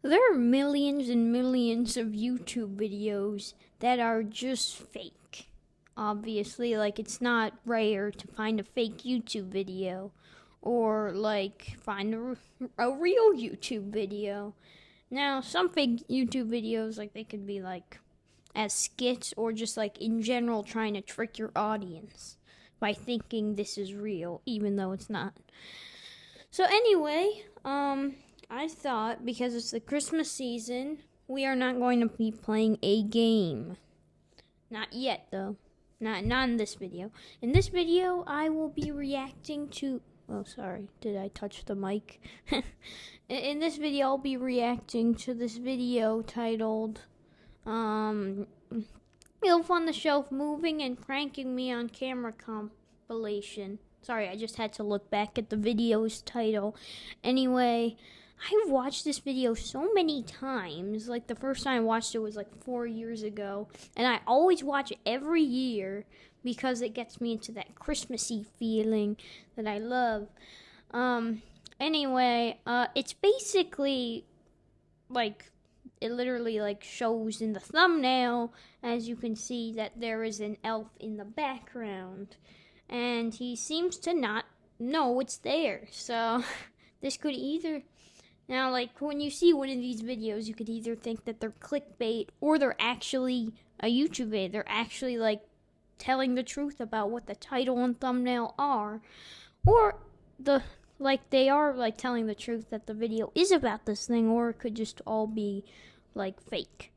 There are millions and millions of YouTube videos that are just fake. Obviously, like it's not rare to find a fake YouTube video or like find a real YouTube video. Now, some fake YouTube videos like they could be like as skits or just like in general trying to trick your audience by thinking this is real even though it's not. So anyway, I thought because it's the Christmas season, we are not going to be playing a game. Not yet, though. Not in this video. In this video, I will be reacting to. Oh, sorry. Did I touch the mic? In this video, I'll be reacting to this video titled, Elf on the Shelf Moving and Pranking Me on Camera Compilation. Sorry, I just had to look back at the video's title. Anyway, I've watched this video so many times. Like, the first time I watched it was like 4 years ago. And I always watch it every year because it gets me into that Christmassy feeling that I love. Anyway, it's basically like, it literally like shows in the thumbnail, as you can see, that there is an elf in the background. And he seems to not know it's there. So this could either, now like when you see one of these videos, you could either think that they're clickbait or they're actually a YouTube video. They're actually like telling the truth about what the title and thumbnail are, or they are like telling the truth that the video is about this thing, or it could just all be like fake.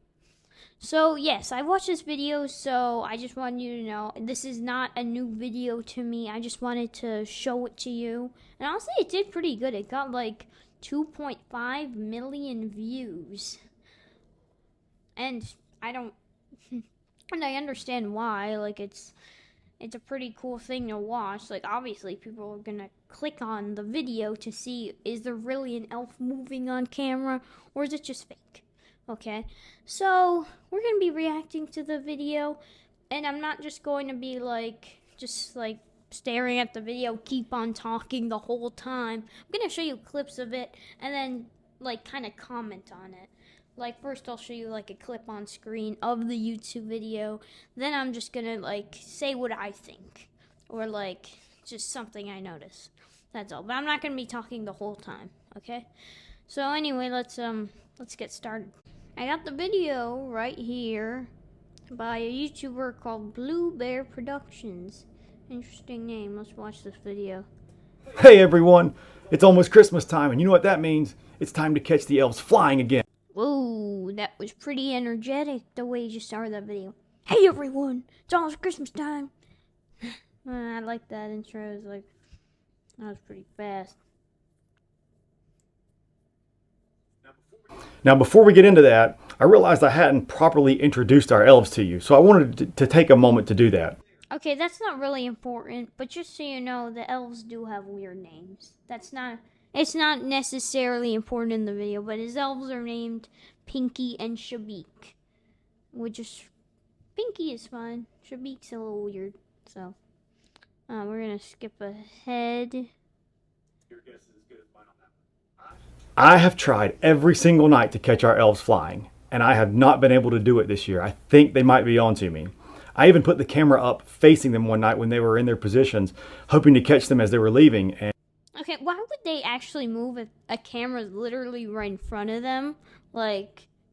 So yes, I watched this video, so I just wanted you to know this is not a new video to me. I just wanted to show it to you. And honestly, it did pretty good. It got like 2.5 million views. And I understand why. Like it's a pretty cool thing to watch. Like obviously people are gonna click on the video to see, is there really an elf moving on camera or is it just fake? Okay, so we're going to be reacting to the video, and I'm not just going to be just staring at the video, keep on talking the whole time. I'm going to show you clips of it, and then kind of comment on it. Like first I'll show you like a clip on screen of the YouTube video, then I'm just going to say what I think, or just something I notice. That's all, but I'm not going to be talking the whole time, okay? So anyway, let's get started. I got the video right here by a YouTuber called Blue Bear Productions. Interesting name. Let's watch this video. Hey everyone, it's almost Christmas time, and you know what that means? It's time to catch the elves flying again. Whoa, that was pretty energetic the way you started that video. Hey everyone, it's almost Christmas time. I like that intro. It was that was pretty fast. Now before we get into that, I realized I hadn't properly introduced our elves to you, so I wanted to take a moment to do that. Okay, that's not really important, but just so you know, the elves do have weird names. It's not necessarily important in the video, but his elves are named Pinky and Shabik. Pinky is fine. Shabik's a little weird, so we're gonna skip ahead. Your guess is as good as mine on that one. I have tried every single night to catch our elves flying, and I have not been able to do it this year. I think they might be onto me. I even put the camera up facing them one night when they were in their positions, hoping to catch them as they were leaving. And okay, why would they actually move if a camera's literally right in front of them? Did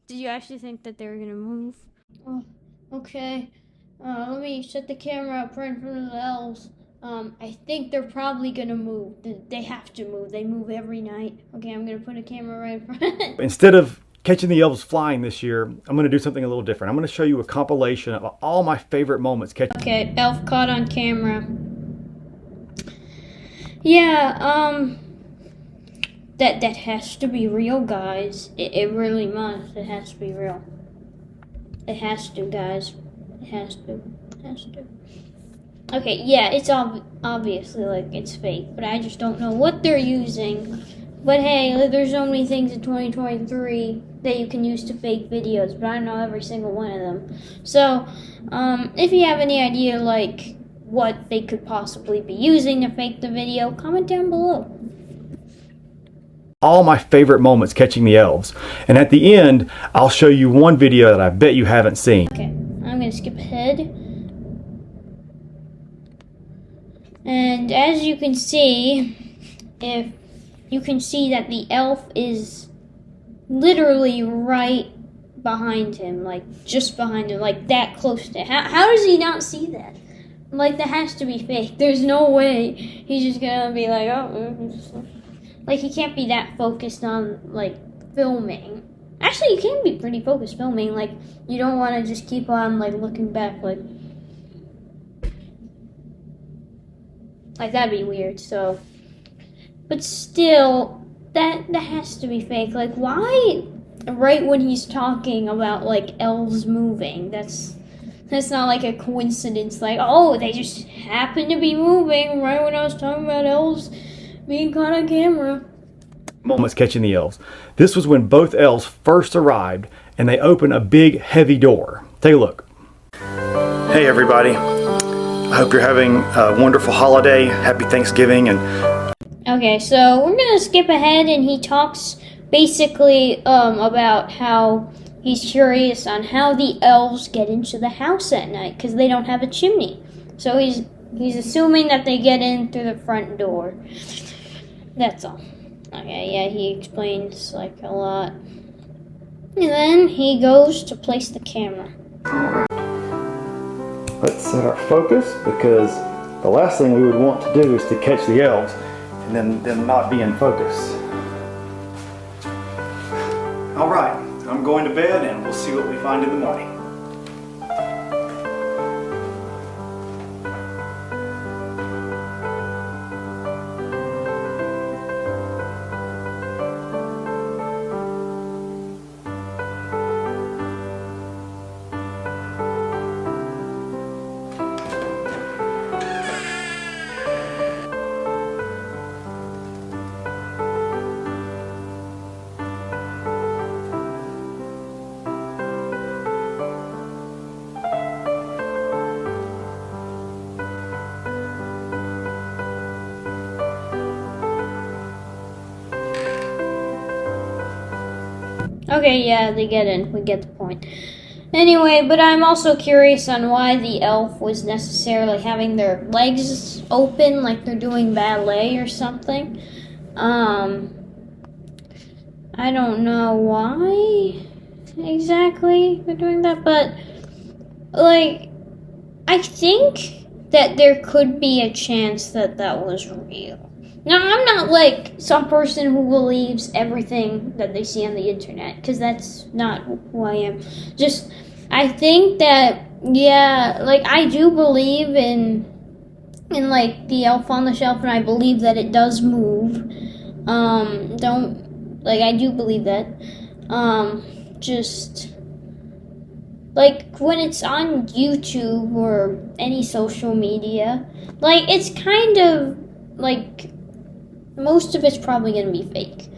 you actually think that they were gonna move? Oh, okay. Let me set the camera up right in front of the elves. I think they're probably gonna move. They have to move. They move every night. Okay, I'm gonna put a camera right in front. instead of catching the elves flying this year, I'm going to do something a little different. I'm going to show you a compilation of all my favorite moments catching. Okay, elf caught on camera. Yeah, that has to be real, guys. It really must. It has to be real. It has to, guys. It has to. It has to. Okay, yeah, it's obviously it's fake, but I just don't know what they're using. But hey, there's so many things in 2023 that you can use to fake videos, but I don't know every single one of them. So, if you have any idea what they could possibly be using to fake the video, comment down below. all my favorite moments catching the elves. And at the end, I'll show you one video that I bet you haven't seen. Okay, I'm gonna skip ahead. And as you can see, if you can see that the elf is literally right behind him, like just behind him, like that close to him. How does he not see that? Like, that has to be fake. There's no way he's just gonna be like, oh, like, he can't be that focused on, like, filming. Actually, you can be pretty focused filming. Like, you don't want to just keep on, like, looking back, like, that'd be weird, so. But still, that has to be fake. Like, why right when he's talking about, like, elves moving? That's not like a coincidence, like, oh, they just happen to be moving right when I was talking about elves being caught on camera. Moments catching the elves. This was when both elves first arrived and they opened a big, heavy door. Take a look. Hey everybody. I hope you're having a wonderful holiday. Happy Thanksgiving. And okay, so we're gonna skip ahead and he talks basically about how he's curious on how the elves get into the house at night because they don't have a chimney. So he's assuming that they get in through the front door. That's all. Okay, yeah, he explains like a lot. And then he goes to place the camera. let's set our focus, because the last thing we would want to do is to catch the elves and then them not be in focus. All right, I'm going to bed and we'll see what we find in the morning. Okay, yeah, they get in. We get the point. Anyway, but I'm also curious on why the elf was necessarily having their legs open like they're doing ballet or something. I don't know why exactly they're doing that, but, like, I think that there could be a chance that that was real. Now, I'm not like some person who believes everything that they see on the internet, because that's not who I am. Just, I think that, yeah, like, I do believe in like, the elf on the shelf, and I believe that it does move. I do believe that. Just, like, when it's on YouTube or any social media, like, it's kind of, like, most of it's probably going to be fake.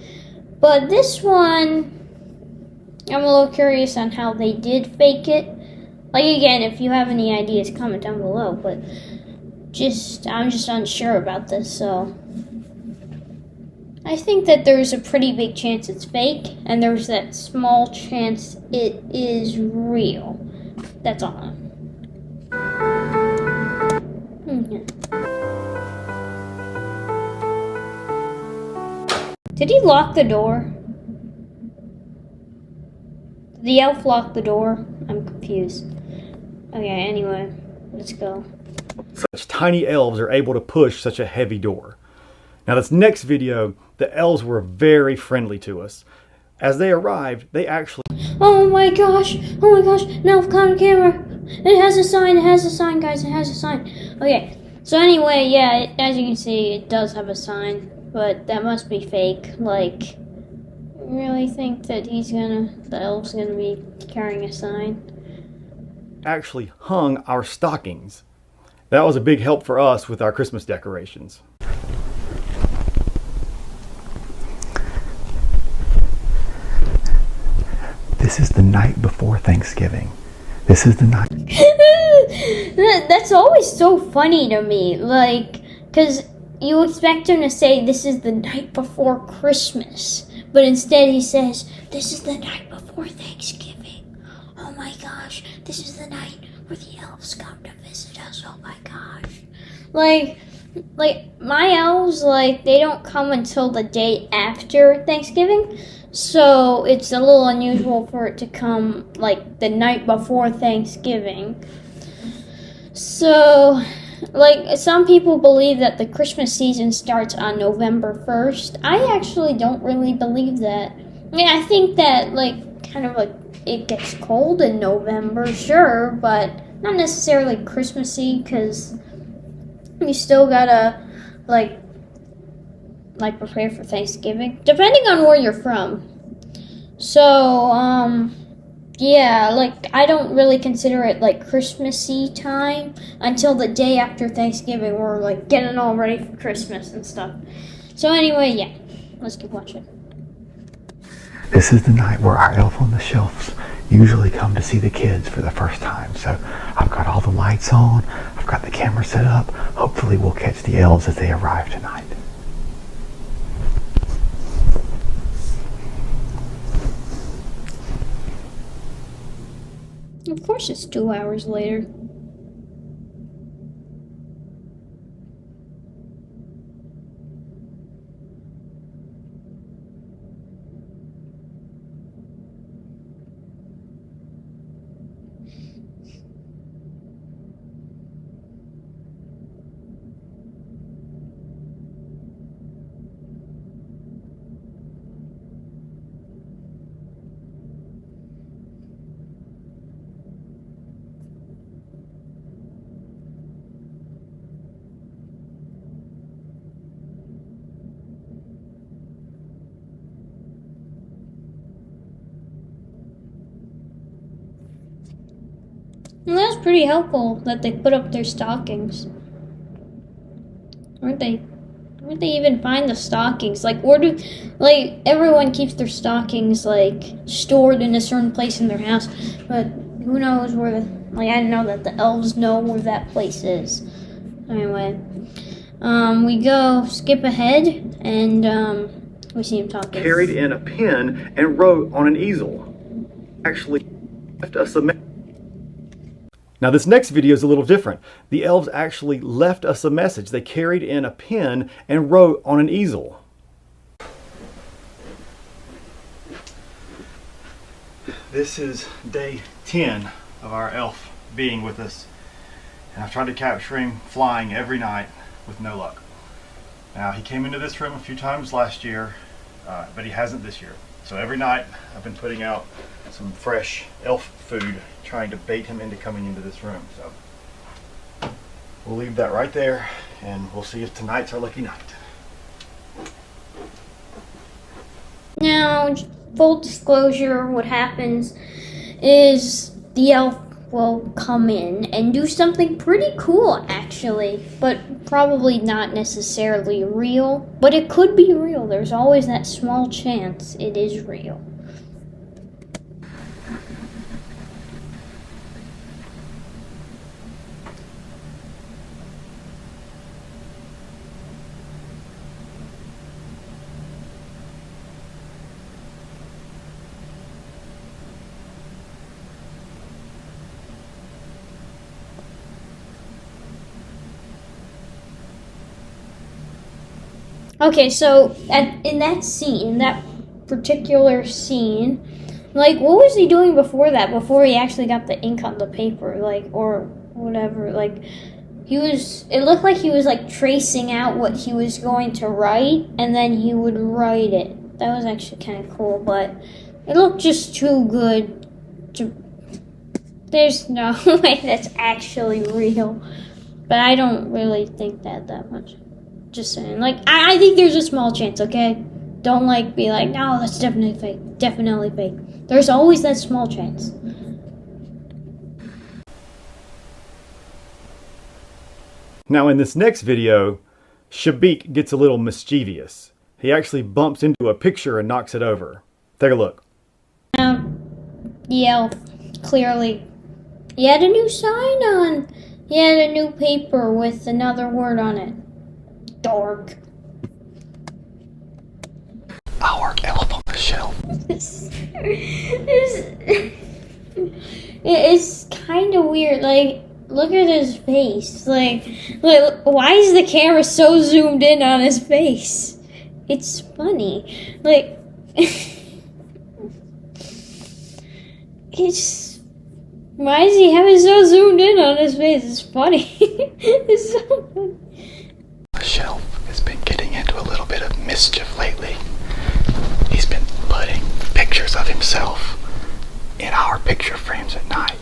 But this one, I'm a little curious on how they did fake it. Like, again, if you have any ideas, comment down below. But I'm just unsure about this, so I think that there's a pretty big chance it's fake, and there's that small chance it is real. That's all. Did he lock the door? Did the elf lock the door? I'm confused. Okay, anyway, let's go. Such tiny elves are able to push such a heavy door. Now this next video, the elves were very friendly to us. As they arrived, they actually... Oh my gosh, an elf caught on camera. It has a sign, guys, it has a sign. Okay, so anyway, yeah, as you can see, it does have a sign. But that must be fake. Like, really think that the elf's gonna be carrying a sign? Actually hung our stockings. That was a big help for us with our Christmas decorations. This is the night before Thanksgiving. This is the night. That's always so funny to me. Like, 'cause you expect him to say this is the night before Christmas, but instead he says this is the night before Thanksgiving. Oh my gosh, this is the night where the elves come to visit us. Oh my gosh. Like my elves, like, they don't come until the day after Thanksgiving, so it's a little unusual for it to come like the night before Thanksgiving. So, like, some people believe that the Christmas season starts on November 1st. I actually don't really believe that. I mean, I think that, like, kind of like it gets cold in November, sure, but not necessarily Christmassy, because you still gotta, like prepare for Thanksgiving, depending on where you're from. So, yeah, like, I don't really consider it, like, Christmassy time until the day after Thanksgiving. We're, like, getting all ready for Christmas and stuff. So anyway, yeah, let's keep watching. This is the night where our elf on the shelves usually come to see the kids for the first time. So I've got all the lights on. I've got the camera set up. Hopefully we'll catch the elves as they arrive tonight. Of course it's 2 hours later. And that's pretty helpful that they put up their stockings. Aren't they? Where'd they even find the stockings? Like, where do, like, everyone keeps their stockings, like, stored in a certain place in their house, but who knows where the, like, I know that the elves know where that place is. Anyway, we go skip ahead, and, we see him talking. Carried in a pen and wrote on an easel. Actually left us a message. Now this next video is a little different. The elves actually left us a message. They carried in a pen and wrote on an easel. This is day 10 of our elf being with us. And I've tried to capture him flying every night with no luck. Now he came into this room a few times last year, but he hasn't this year. So every night I've been putting out some fresh elf food, trying to bait him into coming into this room. So we'll leave that right there, and we'll see if tonight's our lucky night. Now, full disclosure, what happens is the elf will come in and do something pretty cool, actually, but probably not necessarily real. But it could be real. There's always that small chance it is real. Okay, so in that particular scene, like, what was he doing before that? Before he actually got the ink on the paper, like, or whatever, like, it looked like he was, like, tracing out what he was going to write, and then he would write it. That was actually kind of cool, but it looked just too good to, there's no way that's actually real, but I don't really think that much. Just saying. Like, I think there's a small chance, okay? Don't, like, be like, no, that's definitely fake. Definitely fake. There's always that small chance. Now in this next video, Shabik gets a little mischievous. He actually bumps into a picture and knocks it over. Take a look. The elf, clearly. He had a new sign on. He had a new paper with another word on it. dark. Our elf on the shelf. It's kind of weird. Like, look at his face. Like, why is the camera so zoomed in on his face? It's funny. Like, it's. Why is he having so zoomed in on his face? It's funny. It's so funny. The shelf has been getting into a little bit of mischief lately. He's been putting pictures of himself in our picture frames at night.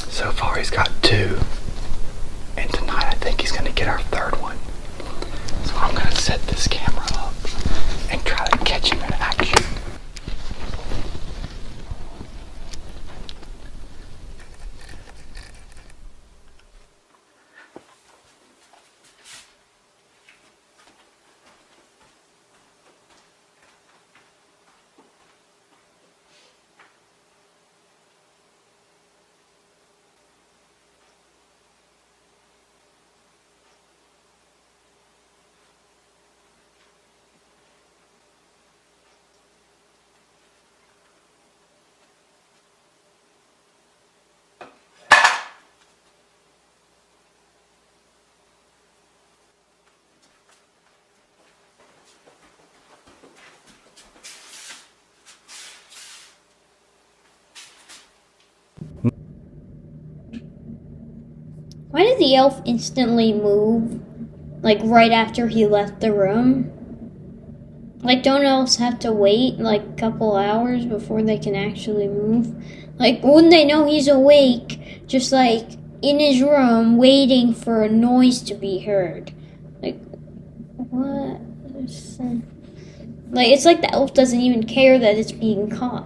So far he's got 2, and tonight I think he's going to get our 3rd one. So I'm going to set this camera up and try to catch him in action. Why did the elf instantly move? Like, right after he left the room? Like, don't elves have to wait, like, a couple hours before they can actually move? Like, wouldn't they know he's awake, just, like, in his room, waiting for a noise to be heard? Like, what? Like, it's like the elf doesn't even care that it's being caught.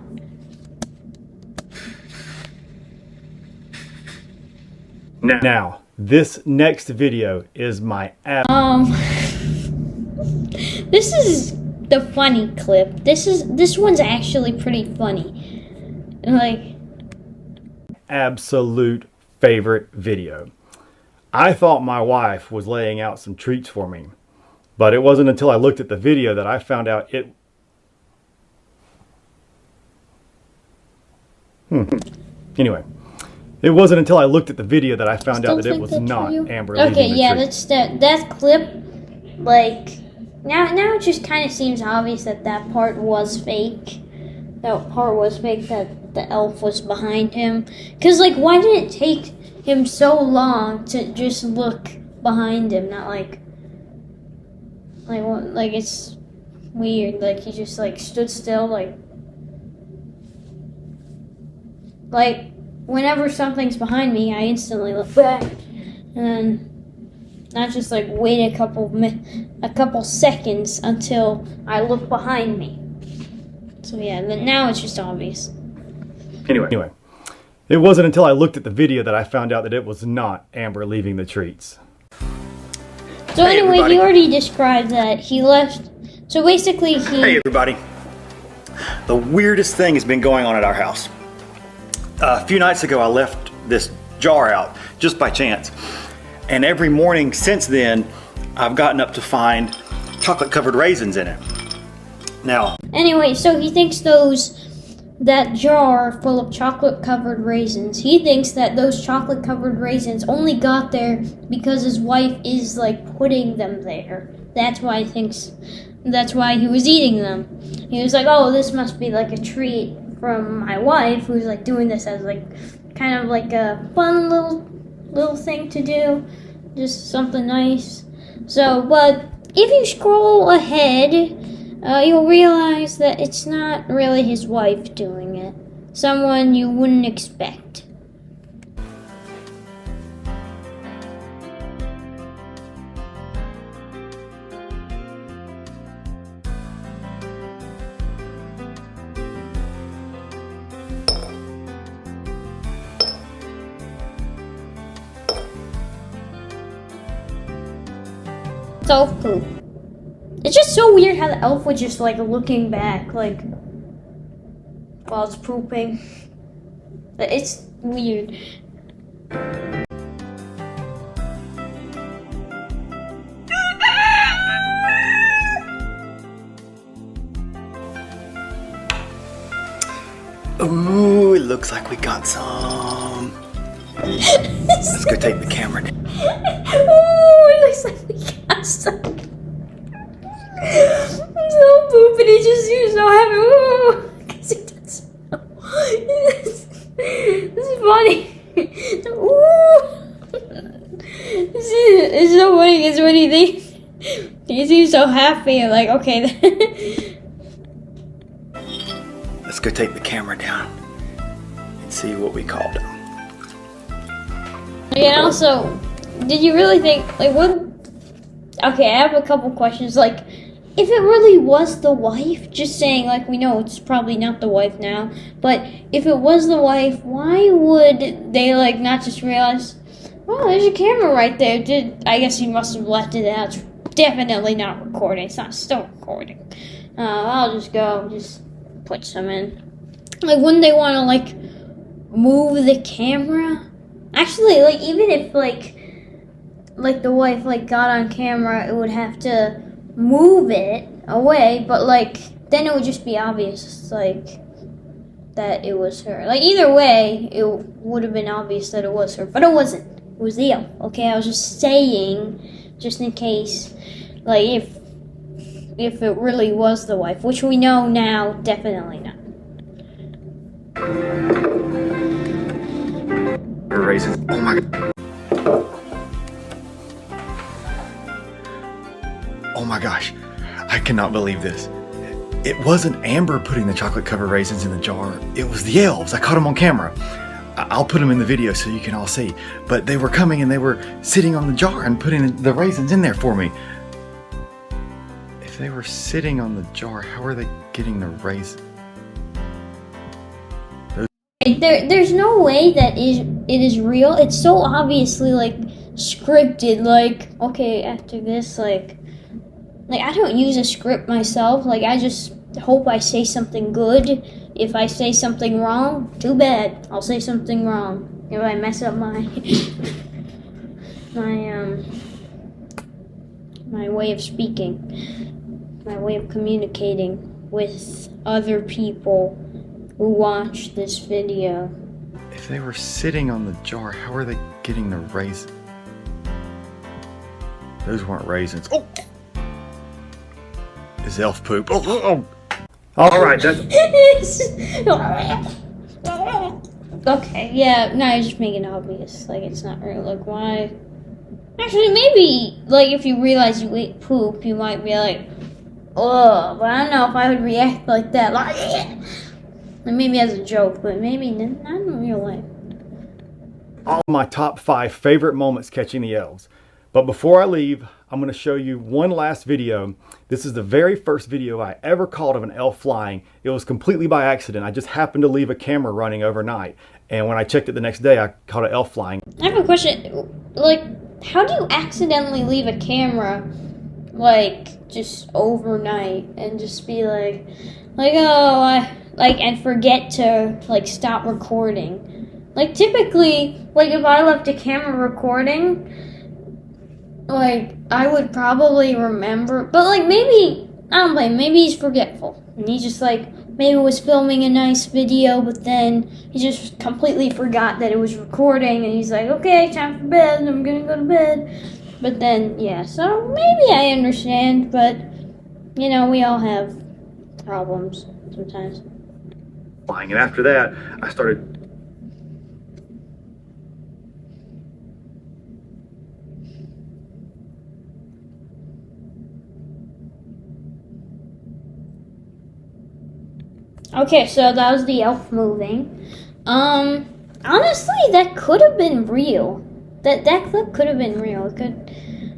Now, this next video is my This is the funny clip. This one's actually pretty funny. Like, absolute favorite video. I thought my wife was laying out some treats for me, but it wasn't until I looked at the video that I found out it. Anyway, it wasn't until I looked at the video that I found out that it was not Amber leaving okay, the yeah, tree. that clip. Like, now it just kind of seems obvious that part was fake. That part was fake. That the elf was behind him. Cause like, why did it take him so long to just look behind him? Not like it's weird. Like, he just like stood still. Like whenever something's behind me, I instantly look back, and not just like wait a couple seconds until I look behind me. So yeah, but now it's just obvious. Anyway, it wasn't until I looked at the video that I found out that it was not Amber leaving the treats. So Hey, anyway, everybody. he already described that he left. So basically, Hey everybody. The weirdest thing has been going on at our house. A few nights ago I left this jar out just by chance. And every morning since then, I've gotten up to find chocolate covered raisins in it. Now, Anyway, so he thinks that jar full of chocolate covered raisins, he thinks that those chocolate covered raisins only got there because his wife is like putting them there. That's why he was eating them. He was like, oh, this must be like a treat from my wife, who's like doing this as like kind of like a fun little thing to do, just something nice. So, but if you scroll ahead, you'll realize that it's not really his wife doing it. Someone you wouldn't expect. Elf poop. It's just so weird how the elf was just like looking back, like while it's pooping. It's weird. Ooh, it looks like we got some. Let's go take the camera down. Ooh, it looks like we got some. I'm so pooping, he just seems so happy. Ooh, 'cause it does. This is funny. Ooh. It's so funny because when he seems so happy, like, okay. Let's go take the camera down and see what we called them. And also, did you really think, like, what? Okay, I have a couple questions. Like, if it really was the wife, just saying, like, we know it's probably not the wife now, but if it was the wife, why would they, like, not just realize, oh, there's a camera right there? I guess he must have left it out. It's definitely not recording. It's not still recording. I'll just go, just put some in. Like, wouldn't they want to, like, move the camera? Actually, like, even if, like the wife, like, got on camera, it would have to move it away, but, like, then it would just be obvious, like, that it was her. Like, either way, it would have been obvious that it was her, but it wasn't. It was the elf, okay? I was just saying, just in case, like, if it really was the wife, which we know now, definitely not. Raisins. Oh my god. Oh my gosh. I cannot believe this. It wasn't Amber putting the chocolate covered raisins in the jar. It was the elves. I caught them on camera. I'll put them in the video so you can all see. But they were coming and they were sitting on the jar and putting the raisins in there for me. If they were sitting on the jar, how are they getting the raisins? There's no way that it is real. It's so obviously, like, scripted. Like, okay, after this, like I don't use a script myself. Like, I just hope I say something good. If I say something wrong, too bad. I'll say something wrong. If I mess up my my way of speaking, my way of communicating with other people who watch this video. If they were sitting on the jar, how are they getting the raisins? Those weren't raisins. Oh! Is elf poop. Oh. All right, that's... Okay, yeah, no, you're just making it obvious. Like, it's not real. Like, why? Actually, maybe, like, if you realize you ate poop, you might be like, oh, but I don't know if I would react like that. Like, maybe as a joke, but maybe not in real life. All my top 5 favorite moments catching the elves. But before I leave, I'm going to show you one last video. This is the very first video I ever caught of an elf flying. It was completely by accident. I just happened to leave a camera running overnight. And when I checked it the next day, I caught an elf flying. I have a question. Like, how do you accidentally leave a camera, like, just overnight and just be like, oh, and forget to, like, stop recording? Like, typically, like, if I left a camera recording, like, I would probably remember, but, like, maybe, I don't blame him, maybe he's forgetful, and he just, like, maybe was filming a nice video, but then he just completely forgot that it was recording, and he's like, okay, time for bed, I'm gonna go to bed, but then, yeah, so maybe I understand, but, you know, we all have problems sometimes. And after that, I started... Okay, so that was the elf moving. Honestly, that could have been real. That clip could have been real. It could,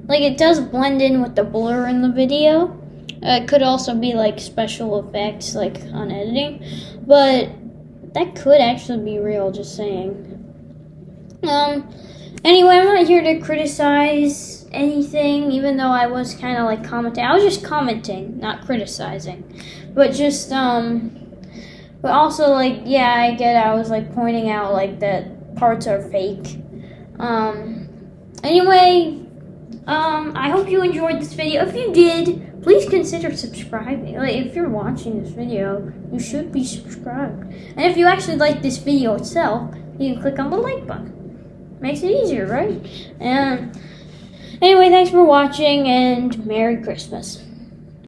like, it does blend in with the blur in the video. It could also be, like, special effects, like, on editing. But that could actually be real, just saying. Anyway, I'm not here to criticize anything, even though I was kind of, like, commenting. I was just commenting, not criticizing. But just, but also, like, yeah, I get it. I was, like, pointing out, like, that parts are fake. Anyway, I hope you enjoyed this video. If you did, please consider subscribing. Like, if you're watching this video, you should be subscribed. And if you actually like this video itself, you can click on the like button. Makes it easier, right? And anyway, thanks for watching, and Merry Christmas.